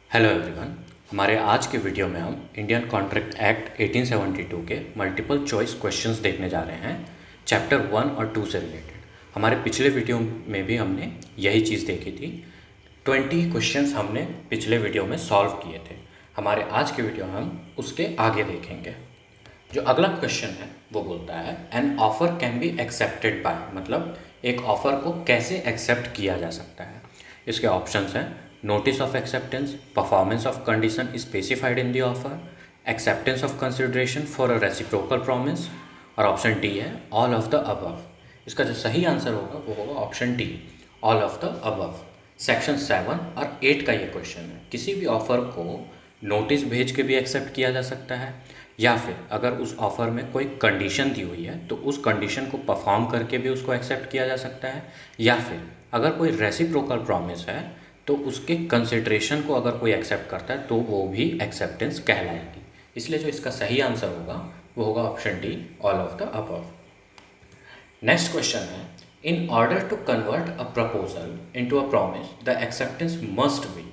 Hello everyone. हमारे आज के वीडियो में हम इंडियन कॉन्ट्रैक्ट एक्ट 1872 के मल्टीपल चॉइस क्वेश्चंस देखने जा रहे हैं चैप्टर 1 और 2 से रिलेटेड। हमारे पिछले वीडियो में भी हमने यही चीज़ देखी थी। 20 क्वेश्चंस हमने पिछले वीडियो में सॉल्व किए थे। हमारे आज के वीडियो में हम उसके आगे देखेंगे। जो अगला क्वेश्चन है वो बोलता है an offer can be accepted by, मतलब एक ऑफ़र को कैसे एक्सेप्ट किया जा सकता है। इसके ऑप्शंस हैं notice of acceptance, performance of condition specified in the offer, acceptance of consideration for a reciprocal promise, और ऑप्शन डी है ऑल ऑफ द अबव। इसका जो सही आंसर होगा वो होगा option D, all of the above. Section 7 और 8 का ये क्वेश्चन है। किसी भी ऑफ़र को नोटिस भेज के भी एक्सेप्ट किया जा सकता है, या फिर अगर उस ऑफ़र में कोई कंडीशन दी हुई है तो उस कंडीशन को परफॉर्म करके भी उसको एक्सेप्ट किया जा सकता है, या फिर अगर कोई रेसिप्रोकल प्रॉमिस है तो उसके कंसिडरेशन को अगर कोई एक्सेप्ट करता है तो वो भी एक्सेप्टेंस कहलाएगी। इसलिए जो इसका सही आंसर होगा वो होगा option D, all of the above. Next question है in order to convert a proposal into a promise the acceptance must be.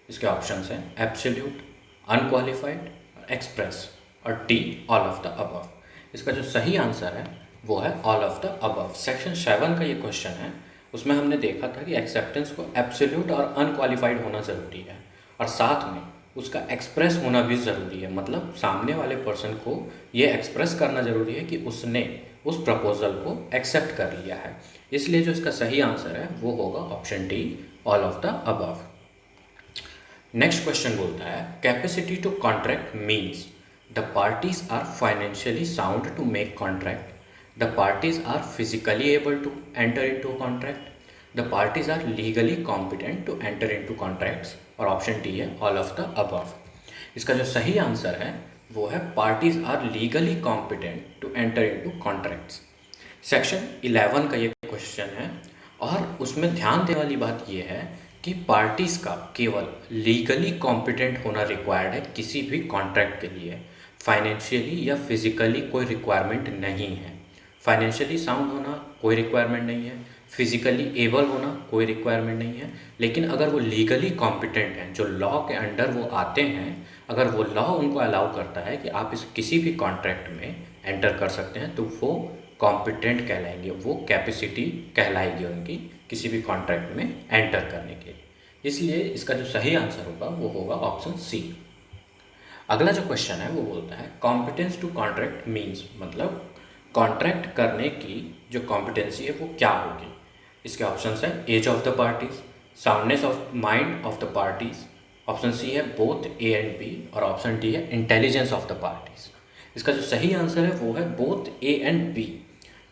इसके ऑप्शंस हैं एब्सोल्यूट, अनक्वालिफाइड, एक्सप्रेस और D, all of the above. इसका जो सही आंसर है वो है all of the above. Section 7 का ये क्वेश्चन है, उसमें हमने देखा था कि एक्सेप्टेंस को एब्सोल्यूट और अनक्वालिफाइड होना ज़रूरी है और साथ में उसका एक्सप्रेस होना भी ज़रूरी है, मतलब सामने वाले पर्सन को ये एक्सप्रेस करना ज़रूरी है कि उसने उस प्रपोजल को एक्सेप्ट कर लिया है। इसलिए जो इसका सही आंसर है वो होगा option D, all of the above. Next question बोलता है capacity to contract means the parties are financially sound to make contract, the parties are physically able to enter into a contract, the parties are legally competent to enter into contracts, और option D है all of the above. इसका जो सही answer है वो है parties are legally competent to enter into contracts. Section 11 का ये क्वेश्चन है और उसमें ध्यान देने वाली बात ये है कि पार्टीज़ का केवल लीगली कॉम्पिटेंट होना रिक्वायर्ड है किसी भी कॉन्ट्रैक्ट के लिए। फाइनेंशियली या फिजिकली कोई रिक्वायरमेंट नहीं है। फाइनेंशियली साउंड होना कोई रिक्वायरमेंट नहीं है, फिजिकली एबल होना कोई रिक्वायरमेंट नहीं है, लेकिन अगर वो लीगली कॉम्पिटेंट हैं, जो लॉ के अंडर वो आते हैं, अगर वो लॉ उनको अलाउ करता है कि आप इस किसी भी कॉन्ट्रैक्ट में एंटर कर सकते हैं तो वो कॉम्पिटेंट कहलाएंगे, वो कैपेसिटी कहलाएगी उनकी किसी भी कॉन्ट्रैक्ट में एंटर करने के लिए। इसलिए इसका जो सही आंसर होगा वो होगा ऑप्शन सी। अगला जो क्वेश्चन है वो बोलता है कॉम्पिटेंस टू कॉन्ट्रैक्ट मीन्स, मतलब कॉन्ट्रैक्ट करने की जो कॉम्पिटेंसी है वो क्या होगी। इसके ऑप्शंस हैं age of the parties, soundness of mind of the parties, option C है बोथ ए एंड बी, और ऑप्शन डी है इंटेलिजेंस ऑफ द पार्टीज। इसका जो सही आंसर है वो है बोथ ए एंड बी,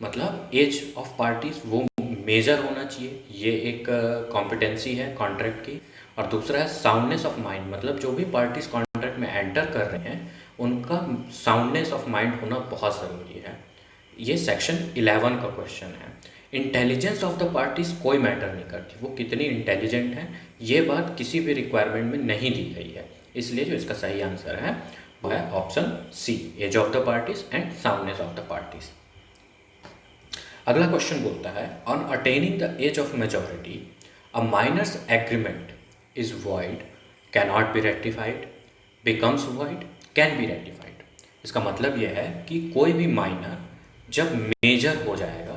मतलब एज ऑफ पार्टीज वो मेजर होना चाहिए, ये एक कॉम्पिटेंसी है कॉन्ट्रैक्ट की, और दूसरा है साउंडनेस ऑफ माइंड, मतलब जो भी पार्टीज कॉन्ट्रैक्ट में एंटर कर रहे हैं उनका साउंडनेस ऑफ माइंड होना बहुत ज़रूरी है। ये सेक्शन 11 का क्वेश्चन है। इंटेलिजेंस ऑफ द पार्टीज कोई मैटर नहीं करती, वो कितनी इंटेलिजेंट है ये बात किसी भी रिक्वायरमेंट में नहीं दी गई है। इसलिए जो इसका सही आंसर है वो है option C, age of the parties and soundness of the parties. अगला क्वेश्चन बोलता है on attaining the age of majority a minor's agreement is void, can not be rectified, becomes void, can be rectified. इसका मतलब यह है कि कोई भी माइनर जब मेजर हो जाएगा,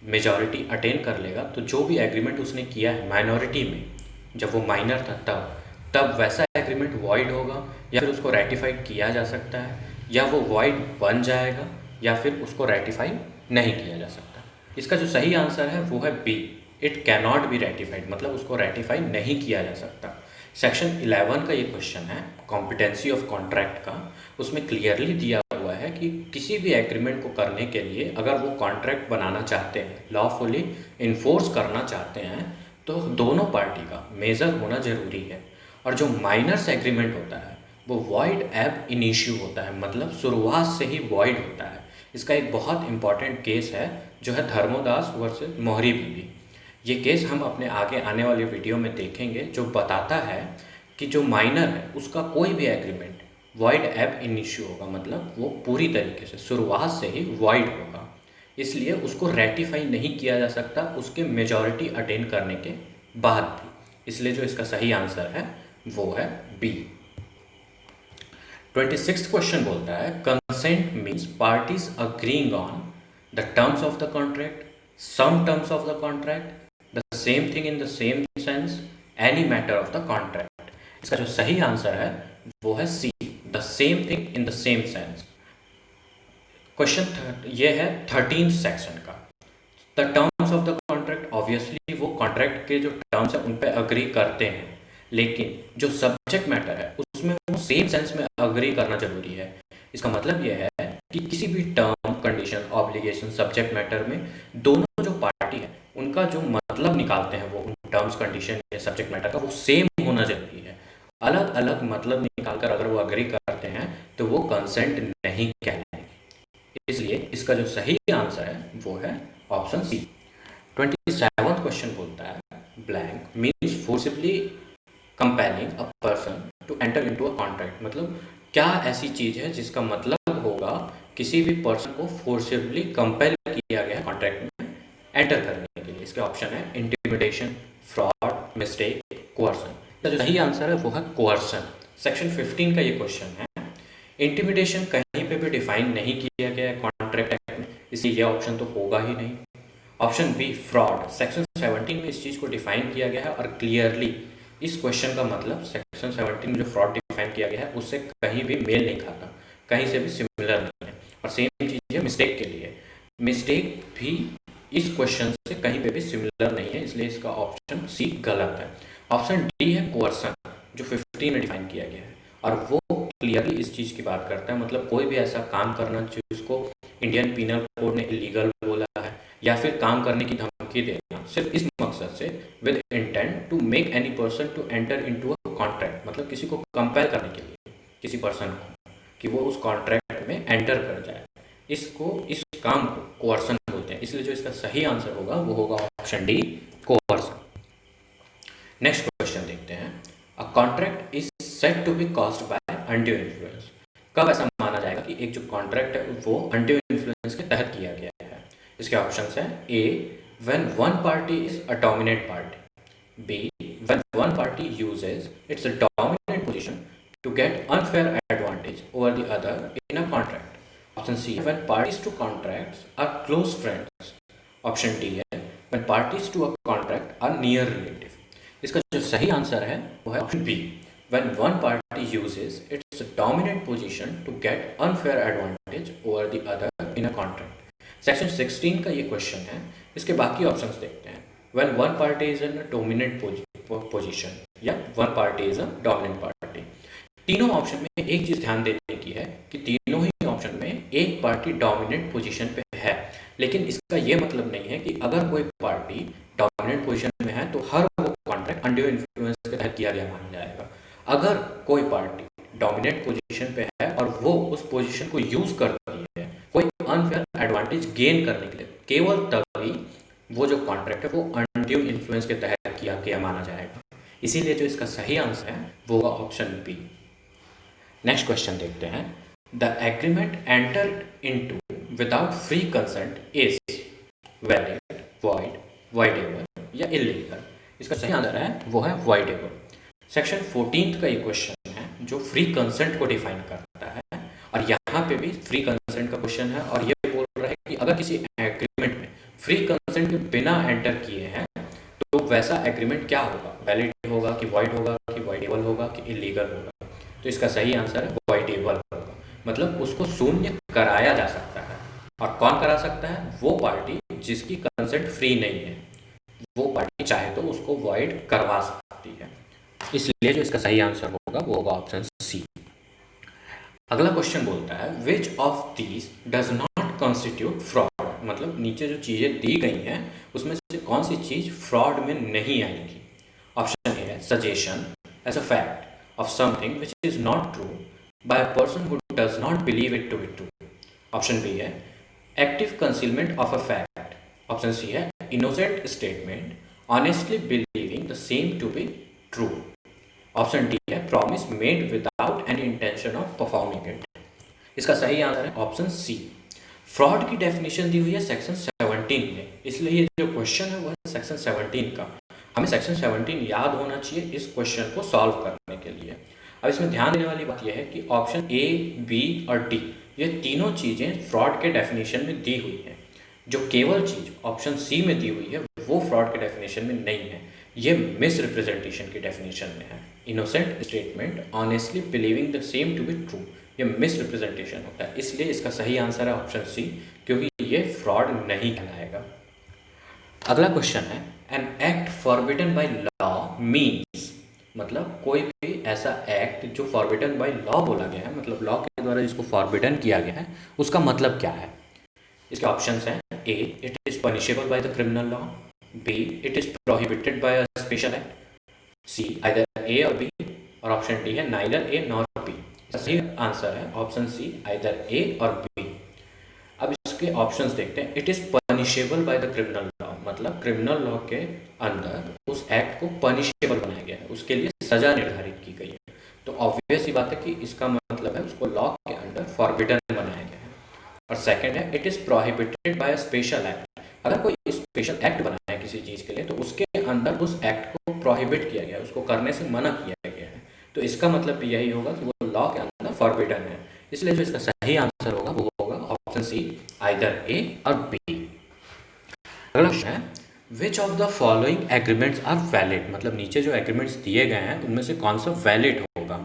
मेजॉरिटी अटेन कर लेगा, तो जो भी एग्रीमेंट उसने किया है माइनॉरिटी में, जब वो माइनर था तब वैसा एग्रीमेंट वॉइड होगा, या फिर उसको रेटिफाइड किया जा सकता है, या वो वॉइड बन जाएगा, या फिर उसको रेटिफाई नहीं किया जा सकता। इसका जो सही आंसर है वो है B, it can not be ratified, मतलब उसको रेटिफाई नहीं किया जा सकता। सेक्शन 11 का ये क्वेश्चन है कॉम्पिटेंसी ऑफ कॉन्ट्रैक्ट का, उसमें क्लियरली दिया हुआ है कि किसी भी एग्रीमेंट को करने के लिए अगर वो कॉन्ट्रैक्ट बनाना चाहते हैं, लॉफुली इन्फोर्स करना चाहते हैं, तो दोनों पार्टी का मेजर होना ज़रूरी है। और जो माइनर्स एग्रीमेंट होता है वो वॉइड एब इनिशियो होता है, मतलब शुरुआत से ही वॉइड होता है। इसका एक बहुत इंपॉर्टेंट केस है जो है धर्मोदास वर्सेस मोहरी बीबी। ये केस हम अपने आगे आने वाले वीडियो में देखेंगे, जो बताता है कि जो माइनर है उसका कोई भी एग्रीमेंट वॉइड एब इनिशियो होगा, मतलब वो पूरी तरीके से शुरुआत से ही वॉइड होगा, इसलिए उसको रेटिफाई नहीं किया जा सकता उसके मेजॉरिटी अटेन करने के बाद भी। इसलिए जो इसका सही आंसर है वो है बी। 26th क्वेश्चन बोलता है consent means parties agreeing on the terms of the contract, some terms of the contract, the same thing in the same sense, any matter of the contract. इसका जो सही answer है वो है C, the same thing in the same sense. Question ये है 13 section का। The terms of the contract, obviously वो कॉन्ट्रैक्ट के जो टर्म्स है उन पे अग्री करते हैं, लेकिन जो सब्जेक्ट मैटर है उसमें वो सेम सेंस में अग्री करना जरूरी है। इसका मतलब यह है कि किसी भी term, condition, obligation, subject matter में दोनों जो पार्टी है उनका जो मतलब निकालते हैं वो उन टर्म्स, कंडीशन या सब्जेक्ट मैटर का वो सेम होना जरूरी है। अलग अलग मतलब निकालकर अगर वो अग्री करते हैं तो वो कंसेंट नहीं कहलाएगी। इसलिए इसका जो सही आंसर है वो है ऑप्शन सी। 27th क्वेश्चन बोलता है blank means forcibly compelling a person to enter into a contract. मतलब क्या ऐसी चीज है जिसका मतलब होगा किसी भी पर्सन को फोर्सिबली कंपेल किया गया है कॉन्ट्रैक्ट में एंटर करने के लिए। इसके ऑप्शन है इंटिमिडेशन, फ्रॉड, मिस्टेक, कोअर्सन। जो सही आंसर है वो है कोअर्सन। सेक्शन 15 का ये क्वेश्चन है। इंटिमिडेशन कहीं पे भी डिफाइन नहीं किया गया है कॉन्ट्रैक्ट एक्ट में, इसलिए यह ऑप्शन तो होगा ही नहीं। ऑप्शन बी फ्रॉड, सेक्शन 17 में इस चीज़ को डिफाइन किया गया है और क्लियरली इस क्वेश्चन का मतलब सेक्शन 17 में जो फ्रॉड डिफाइन किया गया है उससे कहीं भी मेल नहीं खाता, कहीं से भी सिमिलर नहीं है। और सेम चीज़ है मिस्टेक के लिए, मिस्टेक भी इस क्वेश्चन से कहीं पे भी सिमिलर नहीं है, इसलिए इसका ऑप्शन सी गलत है। ऑप्शन डी है कोअर्सन, जो 15 में डिफाइन किया गया है और वो क्लियरली इस चीज़ की बात करता है, मतलब कोई भी ऐसा काम करना जिसको इंडियन पीनल कोड ने इलीगल बोला है या फिर काम करने की धमकी देना सिर्फ इस मकसद से with intent to make any person to enter into a contract, मतलब किसी को कंपेल करने के लिए किसी पर्सन को कि वो उस कॉन्ट्रैक्ट में एंटर कर जाए, इसको इस काम को कोअर्सन बोलते हैं। इसलिए जो इसका सही आंसर होगा वो होगा option D, coercion. Next question देखते हैं। A contract is said to be caused by undue influence. कब ऐसा माना जाएगा कि एक जो कॉन्ट्रैक्ट है वो अनड्यू इन्फ्लुएंस के तहत किया गया है? इसके ऑप्शंस हैं A when one party is a dominant party, B when one party uses its dominant position to get unfair advantage over the other in a contract, option C है when parties to contracts are close friends, option D है when parties to a contract are near relative. इसका जो सही answer है वो है option B, when one party uses its dominant position to get unfair advantage over the other in a contract। Section 16 का ये question है, इसके बाकी ऑप्शंस देखते हैं। when one party is in a dominant position या one party is a dominant party। तीनों option में एक चीज ध्यान देने की है कि तीनों ही ऑप्शन में एक पार्टी डोमिनेंट पोजीशन पे है, लेकिन इसका ये मतलब नहीं है कि अगर कोई पार्टी डोमिनेंट पोजीशन में है तो हर वो कॉन्ट्रैक्ट अनड्यू इन्फ्लुएंस के तहत किया गया माना जाएगा। अगर कोई पार्टी डोमिनेंट पोजीशन पे है और वो उस पोजीशन को यूज करती है कोई अनफेयर एडवांटेज गेन करने के लिए, केवल तभी वो जो कॉन्ट्रैक्ट है वो अनड्यू इन्फ्लुएंस के तहत किया गया माना जाएगा। इसीलिए जो इसका सही आंसर है वो होगा ऑप्शन बी। नेक्स्ट क्वेश्चन देखते हैं। The agreement entered into without free consent is valid, void, voidable या इल्लीगल। इसका सही आंसर है वो है वॉइडेबल। सेक्शन 14 का ये क्वेश्चन है जो फ्री कंसेंट को डिफाइन करता है और यहाँ पे भी फ्री कंसेंट का क्वेश्चन है और ये बोल रहा है कि अगर किसी एग्रीमेंट में फ्री कंसेंट के बिना एंटर किए हैं तो वैसा एग्रीमेंट क्या होगा, वैलिड होगा कि वॉइड होगा कि वॉइडेबल होगा कि इलीगल होगा। तो इसका सही आंसर है वॉइडेबल होगा, मतलब उसको शून्य कराया जा सकता है। और कौन करा सकता है? वो पार्टी जिसकी कंसेंट फ्री नहीं है, वो पार्टी चाहे तो उसको वॉइड करवा सकती है। इसलिए जो इसका सही आंसर होगा वो होगा ऑप्शन सी। अगला क्वेश्चन बोलता है which of these does not constitute fraud, मतलब नीचे जो चीजें दी गई हैं उसमें से कौन सी चीज फ्रॉड में नहीं आएगी। ऑप्शन ए है suggestion as a fact of something which is not true by a person who does not believe it to be true. Option B है active concealment of a fact. Option C है innocent statement honestly believing the same to be true. Option D है promise made without any intention of performing it. इसका सही answer है option C. Fraud की definition दी हुई है section 17 में, इसलिए ये जो क्वेश्चन है वो है सेक्शन 17 का। हमें सेक्शन 17 याद होना चाहिए इस क्वेश्चन को सॉल्व करने के लिए। अब इसमें ध्यान देने वाली बात यह है कि ऑप्शन ए, बी और डी ये तीनों चीज़ें फ्रॉड के डेफिनेशन में दी हुई हैं। जो केवल चीज़ ऑप्शन सी में दी हुई है वो फ्रॉड के डेफिनेशन में नहीं है, ये मिस रिप्रेजेंटेशन की डेफिनेशन में है। Innocent statement honestly believing the same to be true, ये मिस रिप्रेजेंटेशन होता है, इसलिए इसका सही आंसर है ऑप्शन सी, क्योंकि ये फ्रॉड नहीं कहलाएगा। अगला क्वेश्चन है, an act forbidden by law means, मतलब कोई भी ऐसा एक्ट जो फॉरबिडन बाय लॉ बोला गया है, मतलब लॉ के द्वारा जिसको फॉरबिडन किया गया है, उसका मतलब क्या है। इसके ऑप्शंस हैं, A it is punishable by the criminal law, B it is prohibited by a special act, C either A और बी, और ऑप्शन डी है नाइदर ए नॉर बी। सही आंसर है ऑप्शन सी, आइदर ए और B. अब इसके ऑप्शंस देखते हैं। It is punishable by the criminal law, मतलब क्रिमिनल लॉ के अंदर उस एक्ट को पनिशेबल बनाया गया है, उसके लिए सजा निर्धारित की गई है, तो ऑब्वियस ही बात है कि इसका मतलब है उसको लॉ के अंदर फॉरबिडन बनाया गया है। और सेकंड है, it is prohibited by a special act, अगर कोई स्पेशल एक्ट बनाया है किसी चीज़ के लिए तो उसके अंदर उस एक्ट को प्रोहिबिट किया गया है, उसको करने से मना किया गया है, तो इसका मतलब भी यही होगा कि वो लॉ के अंदर फॉरबिडन है, इसलिए जो इसका सही आंसर होगा वो होगा ऑप्शन सी, आइदर ए और बी। अगला क्वेश्चन है, which of the following agreements are valid, मतलब नीचे जो एग्रीमेंट्स दिए गए हैं उनमें से कौन सा वैलिड होगा।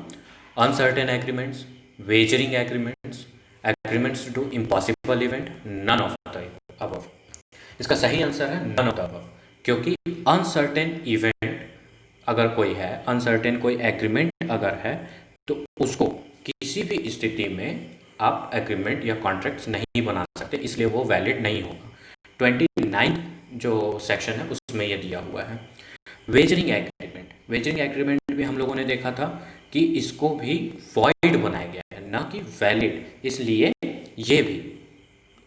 Uncertain agreements, wagering agreements, agreements to impossible event, none of the above. इसका सही आंसर है नन ऑफ द अबव, क्योंकि अनसर्टेन इवेंट अगर कोई है, अनसर्टेन कोई एग्रीमेंट अगर है, तो उसको किसी भी स्थिति में आप एग्रीमेंट या कॉन्ट्रैक्ट्स नहीं बना सकते, इसलिए वो वैलिड नहीं होगा। 29 जो सेक्शन है उसमें ये दिया हुआ है। वेजरिंग एग्रीमेंट, वेजरिंग एग्रीमेंट भी हम लोगों ने देखा था कि इसको भी वॉइड बनाया गया है, ना कि वैलिड, इसलिए ये भी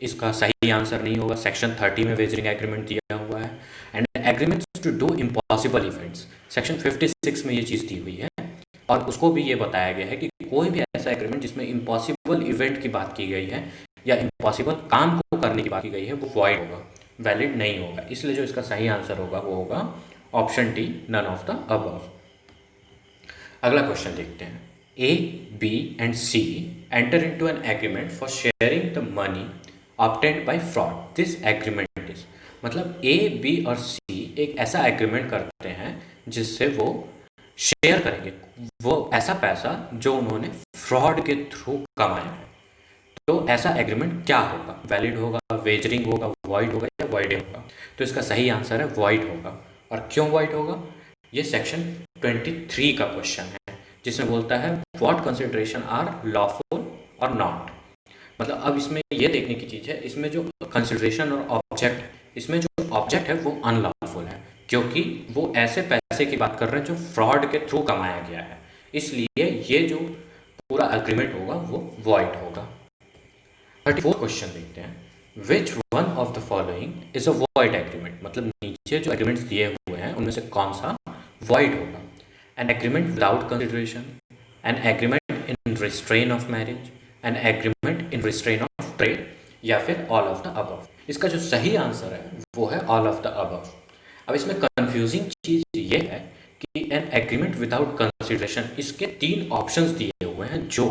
इसका सही आंसर नहीं होगा। सेक्शन 30 में वेजरिंग एग्रीमेंट दिया हुआ है। And agreements to do impossible events, section 56 में ये चीज़ दी हुई है, और उसको भी ये बताया गया है कि कोई भी ऐसा एग्रीमेंट जिसमें इम्पॉसिबल इवेंट की बात की गई है या इम्पॉसिबल काम को करने की बात की गई है वो वॉइड होगा, वैलिड नहीं होगा, इसलिए जो इसका सही आंसर होगा वो होगा option D, none of the above. अगला क्वेश्चन देखते हैं। A, B and C enter into an agreement for sharing the money obtained by fraud, this agreement is, मतलब ए, बी और सी एक ऐसा एग्रीमेंट करते हैं जिससे वो शेयर करेंगे वो ऐसा पैसा जो उन्होंने फ्रॉड के थ्रू कमाया है। तो ऐसा एग्रीमेंट क्या होगा, वैलिड होगा, वेजरिंग होगा, वॉइड होगा या वॉइड होगा। तो इसका सही आंसर है वॉइड होगा। और क्यों वॉइड होगा, ये सेक्शन 23 का क्वेश्चन है जिसमें बोलता है व्हाट कंसिडरेशन आर लॉफुल और नॉट। मतलब अब इसमें ये देखने की चीज़ है, इसमें जो कंसिडरेशन और ऑब्जेक्ट, इसमें जो ऑब्जेक्ट है वो अनलॉफुल है, क्योंकि वो ऐसे पैसे की बात कर रहे हैं जो फ्रॉड के थ्रू कमाया गया है, इसलिए ये जो पूरा एग्रीमेंट होगा वो वॉइड होगा। 34 क्वेश्चन देखते हैं। Which one of the following is a void agreement, मतलब नीचे जो एग्रीमेंट्स दिए हुए हैं उनमें से कौन सा वॉइड होगा। An agreement without consideration, an agreement in restrain of marriage, an agreement in restrain of trade, या फिर ऑल ऑफ द अबव। इसका जो सही आंसर है वो है ऑल ऑफ द अबव। अब इसमें कंफ्यूजिंग चीज़ ये है कि एन एग्रीमेंट विदाउट कंसिडरेशन, इसके 3 ऑप्शंस दिए हुए हैं जो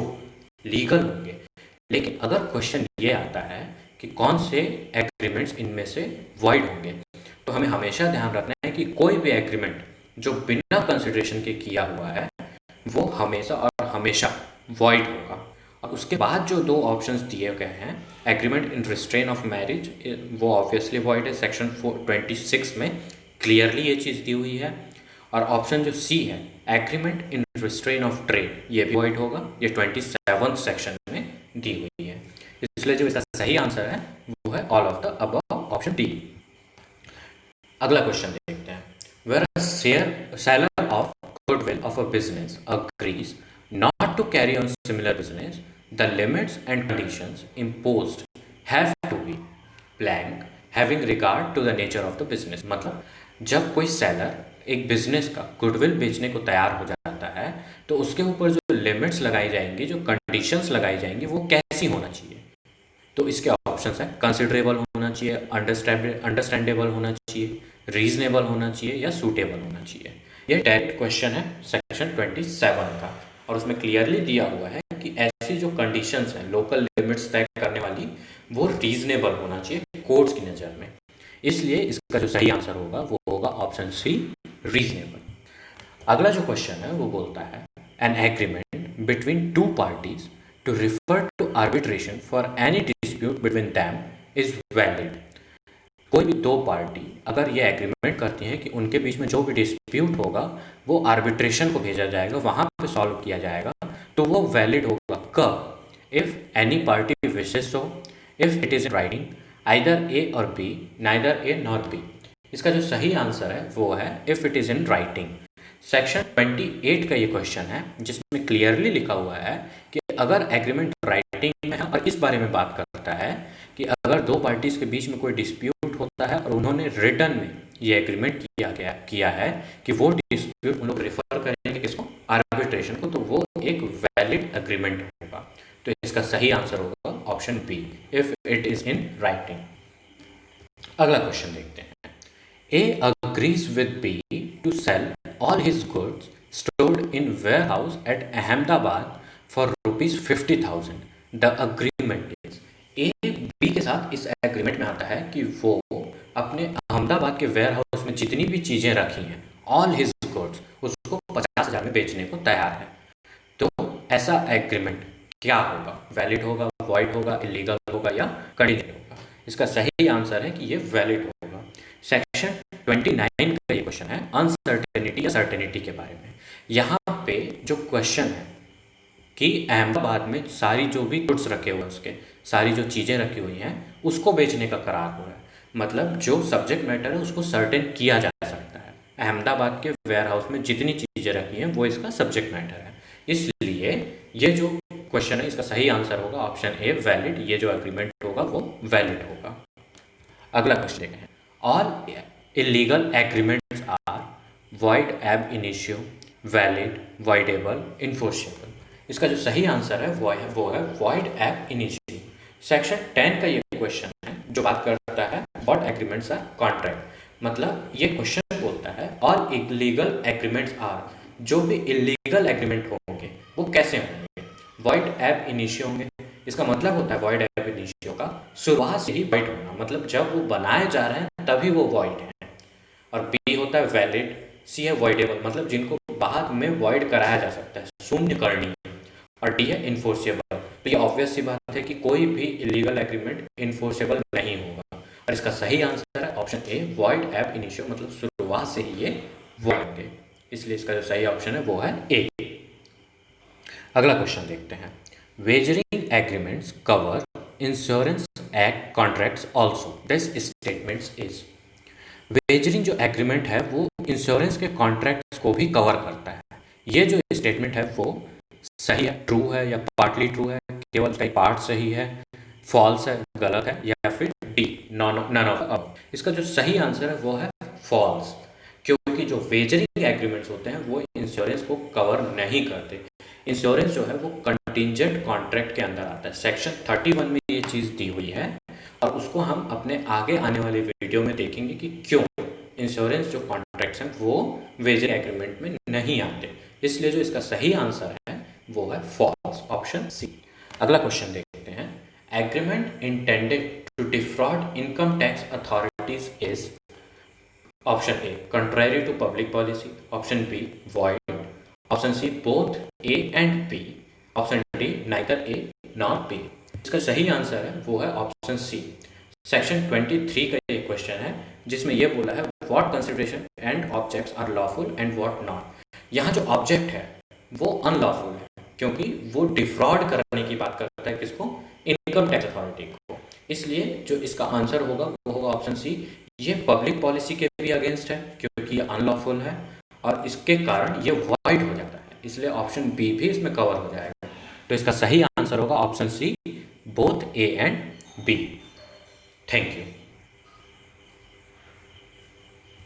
लीगल होंगे, लेकिन अगर क्वेश्चन ये आता है कि कौन से एग्रीमेंट्स इनमें से वॉइड होंगे, तो हमें हमेशा ध्यान रखना है कि कोई भी एग्रीमेंट जो बिना कंसिडरेशन के किया हुआ है वो हमेशा और हमेशा वॉइड होगा। और उसके बाद जो 2 ऑप्शंस दिए गए हैं, agreement in restrain of marriage, वो ऑब्वियसली वॉइड है, सेक्शन 26 में क्लियरली ये चीज़ दी हुई है। और ऑप्शन जो सी है, agreement in restrain of trade, ये भी वॉइड होगा, ये 27 सेक्शन में दी हुई है, इसलिए जो इसका सही आंसर है वो है all of the above, option D. अगला क्वेश्चन देखते हैं। Where seller of goodwill of a business agrees not to carry on similar business, the limits and conditions imposed have to be blank having regard to the nature of the business, मतलब जब कोई seller एक business का goodwill बेचने को तैयार हो जाता है तो उसके ऊपर जो लिमिट्स लगाई जाएंगी, जो कंडीशंस लगाई जाएंगी, वो कैसी होना चाहिए। तो इसके ऑप्शंस हैं, कंसिडरेबल होना चाहिए, अंडरस्टैंडेबल होना चाहिए, रीजनेबल होना चाहिए या सूटेबल होना चाहिए। यह डायरेक्ट क्वेश्चन है सेक्शन 27 का, और उसमें क्लियरली दिया हुआ है कि ऐसी जो कंडीशंस हैं लोकल लिमिट्स तय करने वाली, वो रीजनेबल होना चाहिए कोर्ट्स की नज़र में। इसलिए इसका जो सही आंसर होगा वो होगा ऑप्शन सी, रीजनेबल। अगला जो क्वेश्चन है वो बोलता है an agreement between two parties to refer to arbitration for any dispute between them is valid. कोई भी दो पार्टी अगर ये एग्रीमेंट करती हैं कि उनके बीच में जो भी डिस्प्यूट होगा वो आर्बिट्रेशन को भेजा जाएगा, वहाँ पे सॉल्व किया जाएगा, तो वो वैलिड होगा कब? If any party wishes so, if it is in writing, either A और B, neither A nor B. इसका जो सही आंसर है वो है if it is in writing. Section 28 का ये क्वेश्चन है जिसमें क्लियरली लिखा हुआ है कि अगर एग्रीमेंट राइटिंग में है, और इस बारे में बात करता है कि अगर दो पार्टीज के बीच में कोई डिस्प्यूट होता है और उन्होंने रिटर्न में ये एग्रीमेंट किया है कि वो डिस्प्यूट उन लोग रिफर करेंगे किसको? आर्बिट्रेशन को, तो वो एक वैलिड एग्रीमेंट होगा। तो इसका सही आंसर होगा option B, if it is in writing. अगला क्वेश्चन देखते हैं। A agrees with B to sell all his goods stored in warehouse at Ahmedabad for ₹50,000. The agreement is A B के साथ इस एग्रीमेंट में आता है कि वो अपने अहमदाबाद के वेयर हाउस में जितनी भी चीज़ें रखी हैं, ऑल हिज गुड्स, उसको 50,000 में बेचने को तैयार है। तो ऐसा एग्रीमेंट क्या होगा? वैलिड होगा, वॉइड होगा, इलीगल होगा या कंडीशनल होगा? इसका सही आंसर है कि ये वैलिड होगा। सेक्शन 29 का ये क्वेश्चन है अनसर्टेनिटी या सर्टेनिटी के बारे में। यहाँ पे जो क्वेश्चन है कि अहमदाबाद में सारी जो भी गुड्स रखे हुए हैं, उसके सारी जो चीज़ें रखी हुई हैं उसको बेचने का करार हो रहा है। मतलब जो सब्जेक्ट मैटर है उसको सर्टेन किया जा सकता है। अहमदाबाद के वेयर हाउस में जितनी चीज़ें रखी हैं वो इसका सब्जेक्ट मैटर है। इसलिए ये जो क्वेश्चन है इसका सही आंसर होगा ऑप्शन ए, वैलिड। ये जो एग्रीमेंट होगा वो वैलिड होगा। अगला क्वेश्चन देखते हैं। All illegal agreements are void ab initio, valid, voidable, enforceable। इसका जो सही आंसर है वो है void ab initio। सेक्शन 10 का ये क्वेश्चन है जो बात करता है what agreements are contract। मतलब ये क्वेश्चन बोलता है all illegal agreements are, जो भी illegal agreement होंगे वो कैसे होंगे? void ab initio होंगे। इसका मतलब होता है void ab initio का शुरुआत से ही void होना, मतलब जब वो बनाए जा रहे हैं तभी वो void है। और बी होता है वैलिड, सी है वॉइडेबल, मतलब जिनको बाद में वॉइड कराया जा सकता है, शून्य करनी, और डी है इन्फोर्सेबल। तो ये ऑब्वियस सी बात है कि कोई भी इलीगल एग्रीमेंट इन्फोर्सेबल नहीं होगा, और इसका सही आंसर है ऑप्शन ए, वॉइड एब इनिशियो, मतलब शुरुआत से ही ये वॉइड होंगे। इसलिए इसका जो सही ऑप्शन है वो है ए। अगला क्वेश्चन देखते हैं। Wagering agreements cover insurance act contracts also, this statements is. Wagering जो एग्रीमेंट है वो इंश्योरेंस के कॉन्ट्रैक्ट्स को भी कवर करता है। ये जो स्टेटमेंट है वो सही है, ट्रू है या पार्टली ट्रू है, केवल कई पार्ट सही है, फॉल्स है, गलत है, या फिर डी नन ऑफ अब। इसका जो सही आंसर है वो है फॉल्स, क्योंकि जो वेजरिंग एग्रीमेंट्स होते हैं वो इंश्योरेंस को कवर नहीं करते। इंश्योरेंस जो है वो कंटिजेंट कॉन्ट्रैक्ट के अंदर आता है। सेक्शन 31 में ये चीज़ दी हुई है, और उसको हम अपने आगे आने वाले वीडियो में देखेंगे कि क्यों इंश्योरेंस जो कॉन्ट्रैक्ट्स हैं वो वेजर एग्रीमेंट में नहीं आते। इसलिए जो इसका सही आंसर है वो है फॉल्स, ऑप्शन सी। अगला क्वेश्चन देखते हैं। Agreement intended to defraud income tax authorities is, option A contrary to public policy, option B void, option C both A and B, option D neither A nor B. इसका सही answer है वो है option सी। Section 23 का ये question है जिसमें ये बोला है what consideration and objects are lawful and what not. यहाँ जो ऑब्जेक्ट है वो अनलॉफुल है, क्योंकि वो डिफ्रॉड करने की बात करता है किसको? इनकम टैक्स अथॉरिटी को। इसलिए जो इसका आंसर होगा वो होगा ऑप्शन सी। ये पब्लिक पॉलिसी के भी अगेंस्ट है क्योंकि ये अनलॉफुल है, और इसके कारण ये वॉइड हो जाता है, इसलिए ऑप्शन बी भी इसमें कवर हो जाएगा। तो इसका सही आंसर होगा option C, both A and B. Thank you.